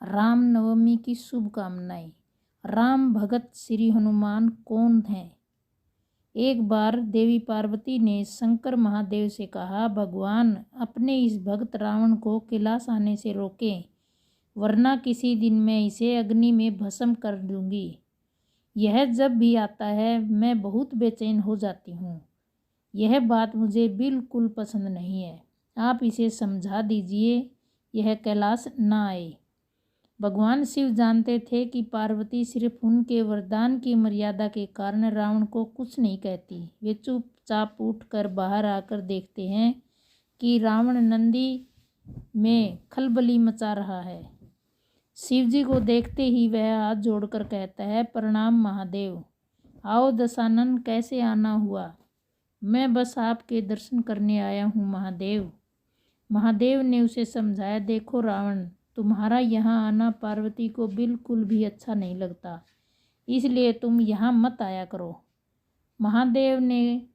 राम नवमी की शुभकामनाएं। राम भगत श्री हनुमान कौन हैं? एक बार देवी पार्वती ने शंकर महादेव से कहा, भगवान अपने इस भक्त रावण को कैलाश आने से रोकें, वरना किसी दिन मैं इसे अग्नि में भस्म कर दूंगी। यह जब भी आता है मैं बहुत बेचैन हो जाती हूँ। यह बात मुझे बिल्कुल पसंद नहीं है। आप इसे समझा दीजिए, यह कैलाश न आए। भगवान शिव जानते थे कि पार्वती सिर्फ उनके वरदान की मर्यादा के कारण रावण को कुछ नहीं कहती। वे चुपचाप उठकर बाहर आकर देखते हैं कि रावण नंदी में खलबली मचा रहा है। शिवजी को देखते ही वह हाथ जोड़कर कहता है, प्रणाम महादेव। आओ दशानन, कैसे आना हुआ? मैं बस आपके दर्शन करने आया हूँ महादेव। महादेव ने उसे समझाया, देखो रावण, तुम्हारा यहाँ आना पार्वती को बिल्कुल भी अच्छा नहीं लगता, इसलिए तुम यहाँ मत आया करो। महादेव ने,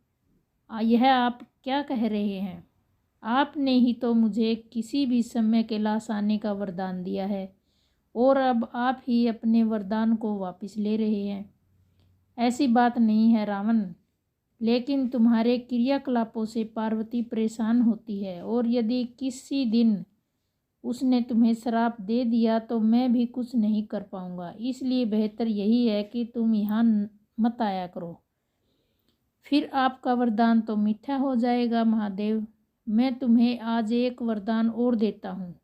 यह आप क्या कह रहे हैं? आपने ही तो मुझे किसी भी समय कैलाश आने का वरदान दिया है और अब आप ही अपने वरदान को वापस ले रहे हैं। ऐसी बात नहीं है रावण, लेकिन तुम्हारे क्रियाकलापों से पार्वती परेशान होती है और यदि किसी दिन उसने तुम्हें श्राप दे दिया तो मैं भी कुछ नहीं कर पाऊंगा। इसलिए बेहतर यही है कि तुम यहाँ मत आया करो, फिर आपका वरदान तो मीठा हो जाएगा। महादेव, मैं तुम्हें आज एक वरदान और देता हूँ।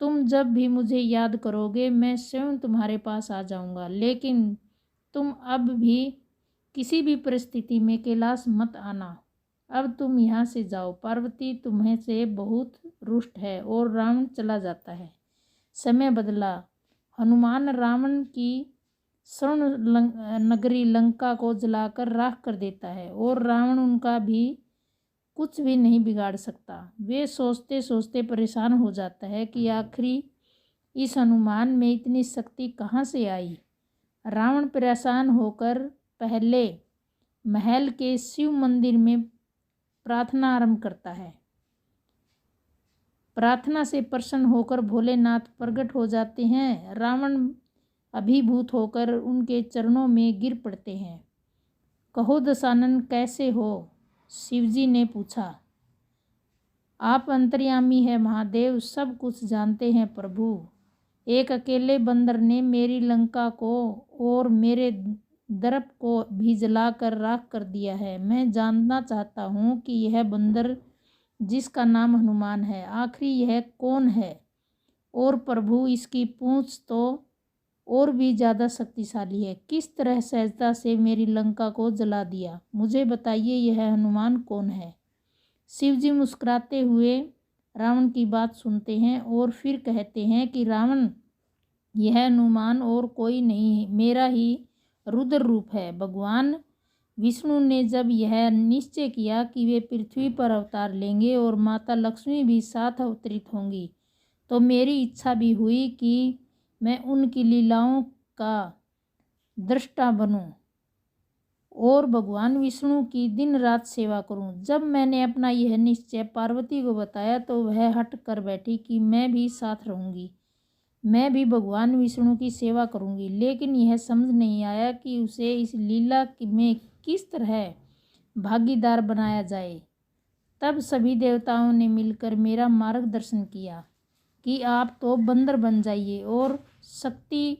तुम जब भी मुझे याद करोगे मैं स्वयं तुम्हारे पास आ जाऊँगा, लेकिन तुम अब भी किसी भी परिस्थिति में कैलाश मत आना। अब तुम यहाँ से जाओ। पार्वती तुम्हें से बहुत रुष्ट है। और रावण चला जाता है। समय बदला। हनुमान रावण की स्वर्ण नगरी लंका को जलाकर राख कर देता है और रावण उनका भी कुछ भी नहीं बिगाड़ सकता। वे सोचते सोचते परेशान हो जाता है कि आखिरी इस हनुमान में इतनी शक्ति कहाँ से आई। रावण परेशान होकर पहले महल के शिव मंदिर में प्रार्थना आरंभ करता है। प्रार्थना से प्रसन्न होकर भोलेनाथ प्रकट हो जाते हैं। रावण अभिभूत होकर उनके चरणों में गिर पड़ते हैं। कहो दशानन, कैसे हो? शिवजी ने पूछा। आप अंतर्यामी है महादेव, सब कुछ जानते हैं प्रभु। एक अकेले बंदर ने मेरी लंका को और मेरे दर्प को भी जलाकर राख कर दिया है। मैं जानना चाहता हूँ कि यह बंदर जिसका नाम हनुमान है, आखिर यह कौन है? और प्रभु, इसकी पूंछ तो और भी ज़्यादा शक्तिशाली है। किस तरह सहजता से मेरी लंका को जला दिया? मुझे बताइए, यह हनुमान कौन है? शिवजी मुस्कुराते हुए रावण की बात सुनते हैं और फिर कहते हैं कि रावण, यह हनुमान और कोई नहीं, मेरा ही रुद्र रूप है। भगवान विष्णु ने जब यह निश्चय किया कि वे पृथ्वी पर अवतार लेंगे और माता लक्ष्मी भी साथ अवतरित होंगी, तो मेरी इच्छा भी हुई कि मैं उनकी लीलाओं का दृष्टा बनूं और भगवान विष्णु की दिन रात सेवा करूं। जब मैंने अपना यह निश्चय पार्वती को बताया तो वह हट कर बैठी कि मैं भी साथ रहूंगी, मैं भी भगवान विष्णु की सेवा करूंगी। लेकिन यह समझ नहीं आया कि उसे इस लीला में किस तरह भागीदार बनाया जाए। तब सभी देवताओं ने मिलकर मेरा मार्गदर्शन किया कि आप तो बंदर बन जाइए और शक्ति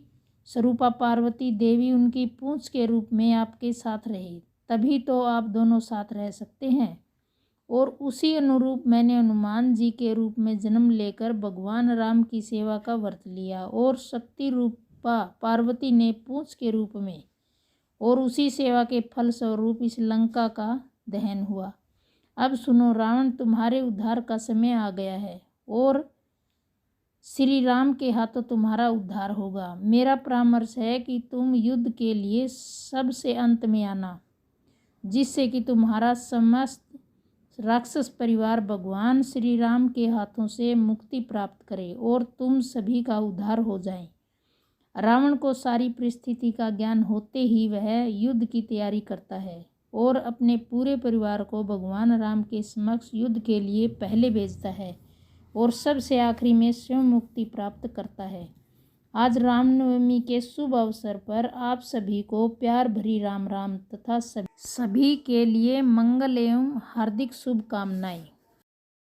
स्वरूपा पार्वती देवी उनकी पूंछ के रूप में आपके साथ रहे, तभी तो आप दोनों साथ रह सकते हैं। और उसी अनुरूप मैंने हनुमान जी के रूप में जन्म लेकर भगवान राम की सेवा का व्रत लिया और शक्ति रूपा पार्वती ने पूंछ के रूप में, और उसी सेवा के फल स्वरूप इस लंका का दहन हुआ। अब सुनो रावण, तुम्हारे उद्धार का समय आ गया है और श्री राम के हाथों तुम्हारा उद्धार होगा। मेरा परामर्श है कि तुम युद्ध के लिए सबसे अंत में आना, जिससे कि तुम्हारा समस्त राक्षस परिवार भगवान श्री राम के हाथों से मुक्ति प्राप्त करे और तुम सभी का उद्धार हो जाए। रावण को सारी परिस्थिति का ज्ञान होते ही वह युद्ध की तैयारी करता है और अपने पूरे परिवार को भगवान राम के समक्ष युद्ध के लिए पहले भेजता है और सबसे आखिरी में स्वयं मुक्ति प्राप्त करता है। आज रामनवमी के शुभ अवसर पर आप सभी को प्यार भरी राम राम तथा सभी के लिए मंगल एवं हार्दिक शुभकामनाएं।